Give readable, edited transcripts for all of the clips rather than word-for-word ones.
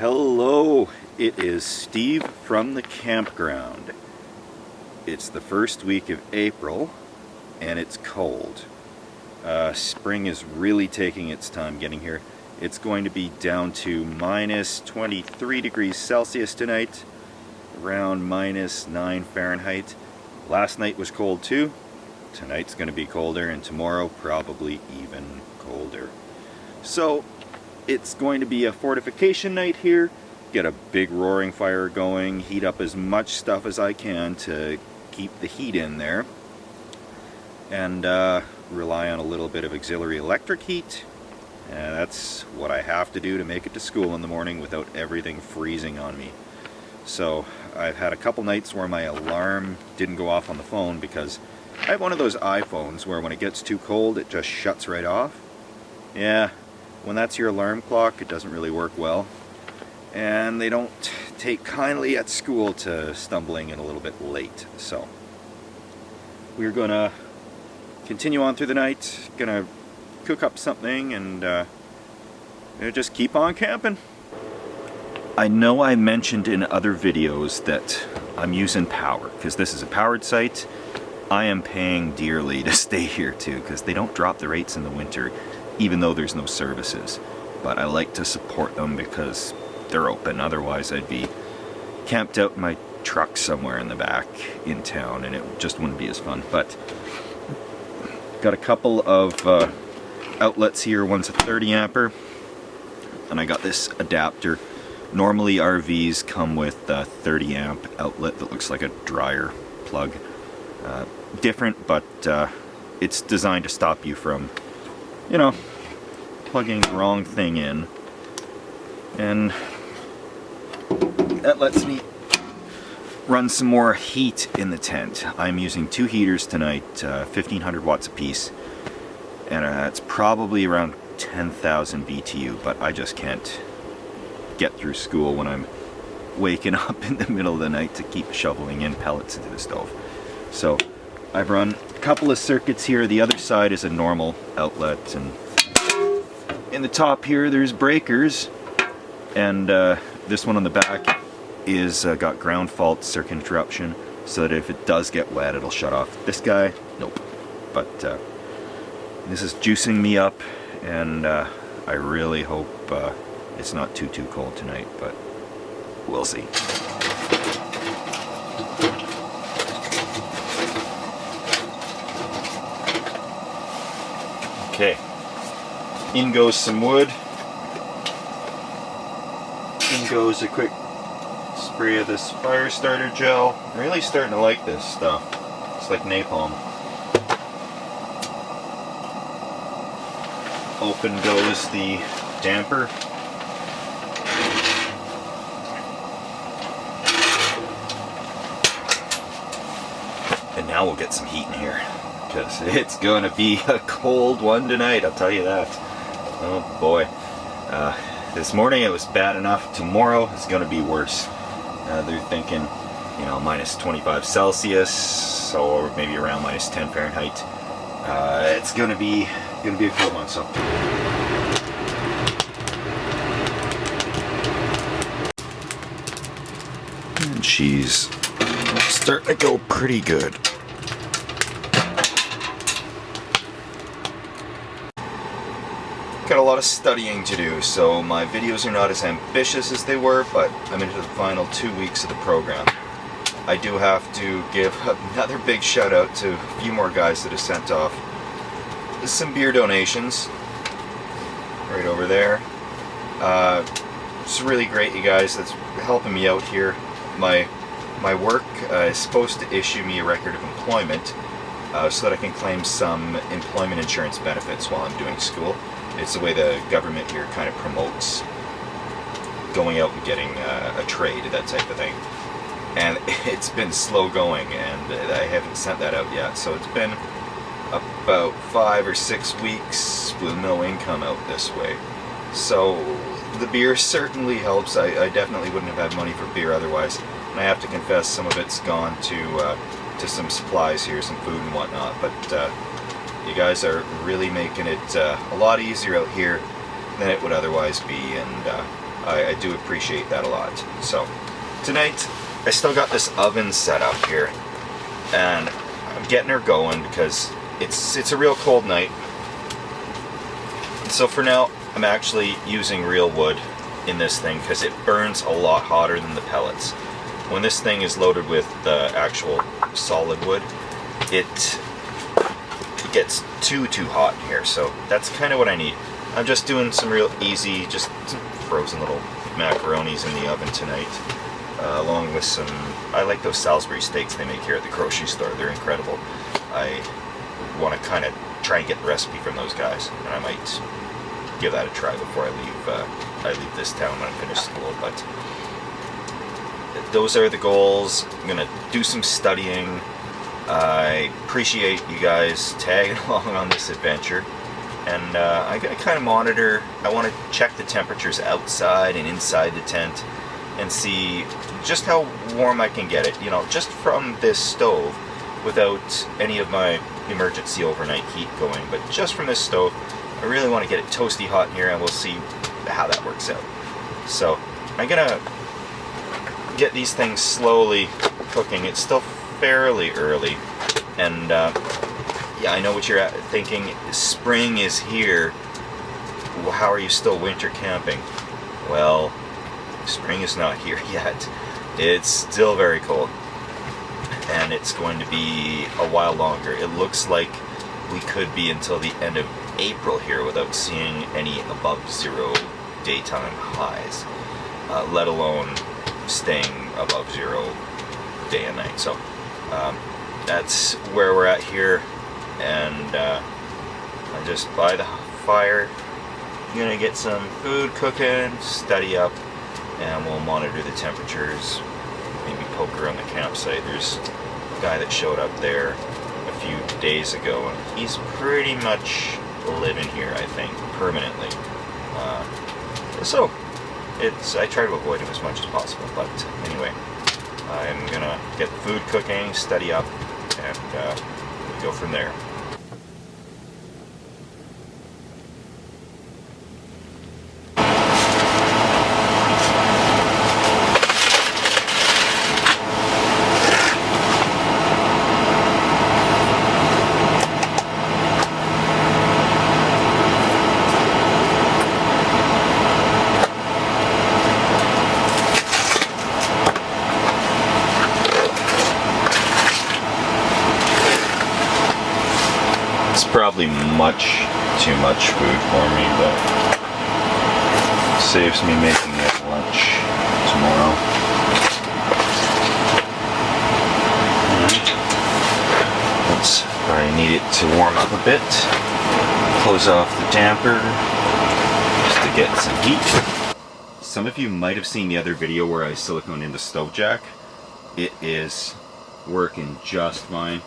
Hello, it is Steve from the campground. It's the first week of April and it's cold. Spring is really taking its time getting here. It's going to be down to minus 23 degrees Celsius tonight, around minus 9 Fahrenheit. Last night was cold too. Tonight's going to be colder, and tomorrow probably even colder. So it's going to be a fortification night here. Get a big roaring fire going, heat up as much stuff as I can to keep the heat in there, and rely on a little bit of auxiliary electric heat. That's what I have to do to make it to school in the morning without everything freezing on me. So I've had a couple nights where my alarm didn't go off on the phone because I have one of those iPhones where when it gets too cold it just shuts right off. Yeah, when that's your alarm clock, it doesn't really work well. And they don't take kindly at school to stumbling in a little bit late. So we're gonna continue on through the night, gonna cook up something, and just keep on camping. I know I mentioned in other videos that I'm using power because this is a powered site. I am paying dearly to stay here too because they don't drop the rates in the winter even though there's no services. But I like to support them because they're open. Otherwise I'd be camped out in my truck somewhere in the back in town and it just wouldn't be as fun. But got a couple of outlets here. One's a 30 ampere and I got this adapter. Normally RVs come with a 30 amp outlet that looks like a dryer plug. Different, but it's designed to stop you from, you know, plugging the wrong thing in. And that lets me run some more heat in the tent. I'm using 2 heaters tonight, 1500 watts apiece, and it's probably around 10,000 BTU, but I just can't get through school when I'm waking up in the middle of the night to keep shoveling in pellets into the stove. So I've run a couple of circuits here. The other side is a normal outlet, and in the top here there's breakers, and this one on the back is got ground fault circuit interruption, so that if it does get wet it'll shut off. This guy, nope. But this is juicing me up, and I really hope it's not too cold tonight, but we'll see. Okay, in goes some wood. In goes a quick spray of this fire starter gel. I'm really starting to like this stuff. It's like napalm. Open goes the damper. And now we'll get some heat in here, because it's going to be a cold one tonight, I'll tell you that. Oh boy. This morning it was bad enough. Tomorrow it's going to be worse. They're thinking, you know, minus 25 Celsius, or maybe around minus 10 Fahrenheit. It's going to be a cold one. So. And she's starting to go pretty good. Got a lot of studying to do, so my videos are not as ambitious as they were, but I'm into the final 2 weeks of the program. I do have to give another big shout out to a few more guys that have sent off some beer donations right over there. It's really great, you guys. That's helping me out here. My work is supposed to issue me a record of employment so that I can claim some employment insurance benefits while I'm doing school. It's the way the government here kind of promotes going out and getting a trade, that type of thing. And it's been slow going, and I haven't sent that out yet. So it's been about 5 or 6 weeks with no income out this way. So the beer certainly helps. I definitely wouldn't have had money for beer otherwise. And I have to confess, some of it's gone to some supplies here, some food and whatnot. But you guys are really making it a lot easier out here than it would otherwise be, and I do appreciate that a lot. So tonight I still got this oven set up here, and I'm getting her going because it's a real cold night. So for now I'm actually using real wood in this thing because it burns a lot hotter than the pellets. When this thing is loaded with the actual solid wood, it gets too hot in here, so that's kind of what I need. I'm just doing some real easy, just some frozen little macaronis in the oven tonight, along with some, I like those Salisbury steaks they make here at the grocery store. They're incredible. I want to kind of try and get the recipe from those guys, and I might give that a try before I leave this town when I finish school. But those are the goals. I'm gonna do some studying. I appreciate you guys tagging along on this adventure, and I'm gonna kind of monitor. I want to check the temperatures outside and inside the tent and see just how warm I can get it, you know, just from this stove without any of my emergency overnight heat going, but just from this stove. I really want to get it toasty hot in here, and we'll see how that works out. So I'm gonna get these things slowly cooking. It's still fairly early, and yeah, I know what you're thinking. Spring is here. How are you still winter camping? Well, spring is not here yet. It's still very cold, and it's going to be a while longer. It looks like we could be until the end of April here without seeing any above zero daytime highs, let alone staying above zero day and night. So that's where we're at here, and I'm just by the fire. I'm gonna get some food cooking, study up, and we'll monitor the temperatures, maybe poke around the campsite. There's a guy that showed up there a few days ago, and he's pretty much living here, I think, permanently. So I try to avoid him as much as possible, but anyway, I'm gonna get the food cooking, study up, and we go from there. Probably much too much food for me, but saves me making it lunch tomorrow. I need it to warm up a bit. Close off the damper just to get some heat. Some of you might have seen the other video where I silicone in the stove jack. It is working just fine.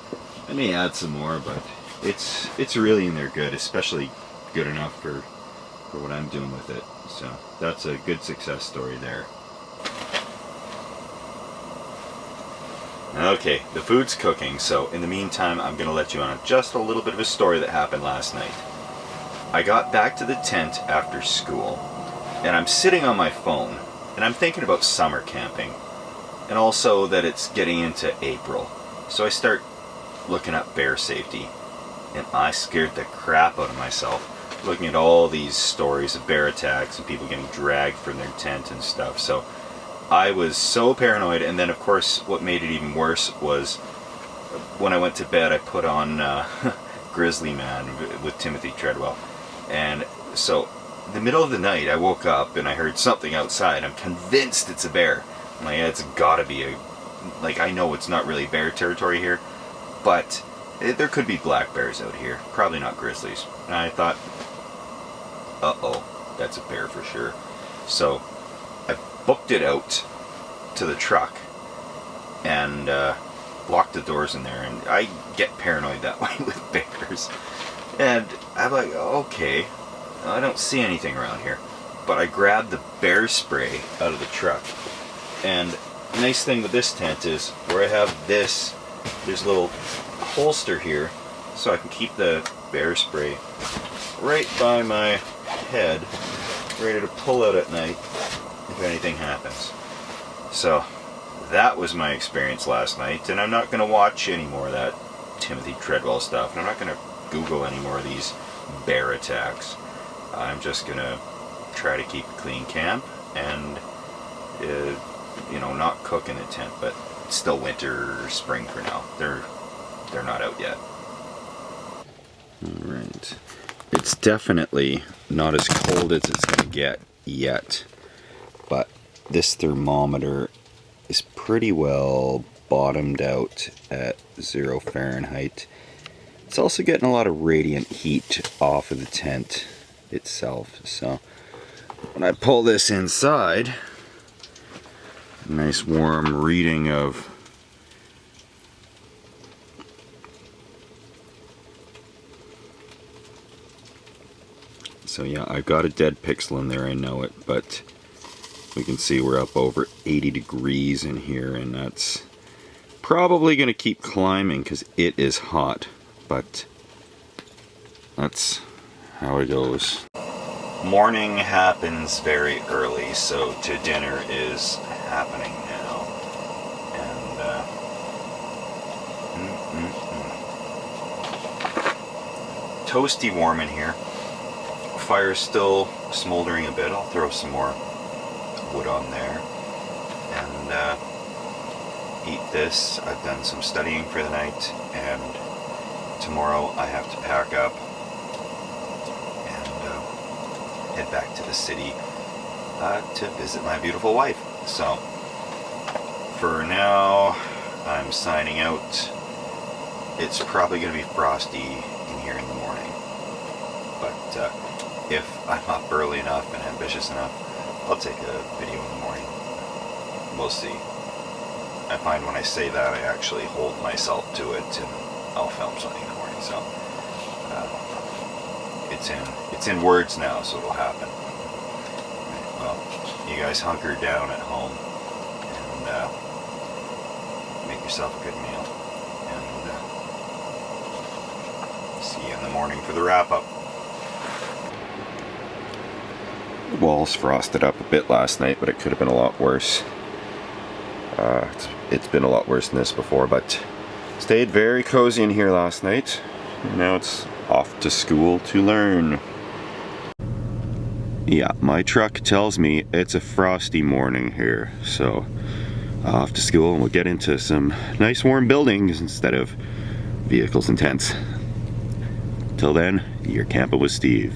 I may add some more, but it's really in there good, especially good enough for what I'm doing with it. So that's a good success story there. Okay, the food's cooking, so in the meantime I'm gonna let you on just a little bit of a story that happened last night. I got back to the tent after school, and I'm sitting on my phone, and I'm thinking about summer camping, and also that it's getting into April. So I start looking up bear safety, and I scared the crap out of myself looking at all these stories of bear attacks and people getting dragged from their tent and stuff. So I was so paranoid, and then of course what made it even worse was when I went to bed I put on Grizzly Man with Timothy Treadwell, and so in the middle of the night I woke up and I heard something outside. I'm convinced it's a bear. I'm like, yeah, it's gotta be like, I know it's not really bear territory here, but there could be black bears out here, probably not grizzlies. And I thought, uh-oh, that's a bear for sure. So I booked it out to the truck and locked the doors in there. And I get paranoid that way with bears. And I'm like, okay, I don't see anything around here. But I grabbed the bear spray out of the truck. And the nice thing with this tent is where I have this, there's a little holster here so I can keep the bear spray right by my head, ready to pull out at night if anything happens. So that was my experience last night, and I'm not going to watch any more of that Timothy Treadwell stuff, and I'm not going to Google any more of these bear attacks. I'm just going to try to keep a clean camp and you know, not cook in the tent, but it's still winter or spring for now. They're not out yet. Alright. It's definitely not as cold as it's going to get yet, but this thermometer is pretty well bottomed out at 0 Fahrenheit. It's also getting a lot of radiant heat off of the tent itself, so when I pull this inside, a nice warm reading of 'So I've got a dead pixel in there, I know it, but we can see we're up over 80 degrees in here, and that's probably going to keep climbing because it is hot, but that's how it goes. Morning happens very early, so to dinner is happening now, and toasty warm in here. Fire's still smoldering a bit. I'll throw some more wood on there and eat this. I've done some studying for the night, and tomorrow I have to pack up and head back to the city to visit my beautiful wife. So for now, I'm signing out. It's probably going to be frosty in here in the morning, but if I'm up early enough and ambitious enough, I'll take a video in the morning. We'll see. I find when I say that, I actually hold myself to it, and I'll film something in the morning. So it's in words now, so it'll happen. Right, well, you guys hunker down at home and make yourself a good meal, and see you in the morning for the wrap up. The walls frosted up a bit last night, but it could have been a lot worse. It's been a lot worse than this before, but stayed very cozy in here last night. And now it's off to school to learn. Yeah, my truck tells me it's a frosty morning here, so off to school, and we'll get into some nice warm buildings instead of vehicles and tents. Till then, you're camping with Steve.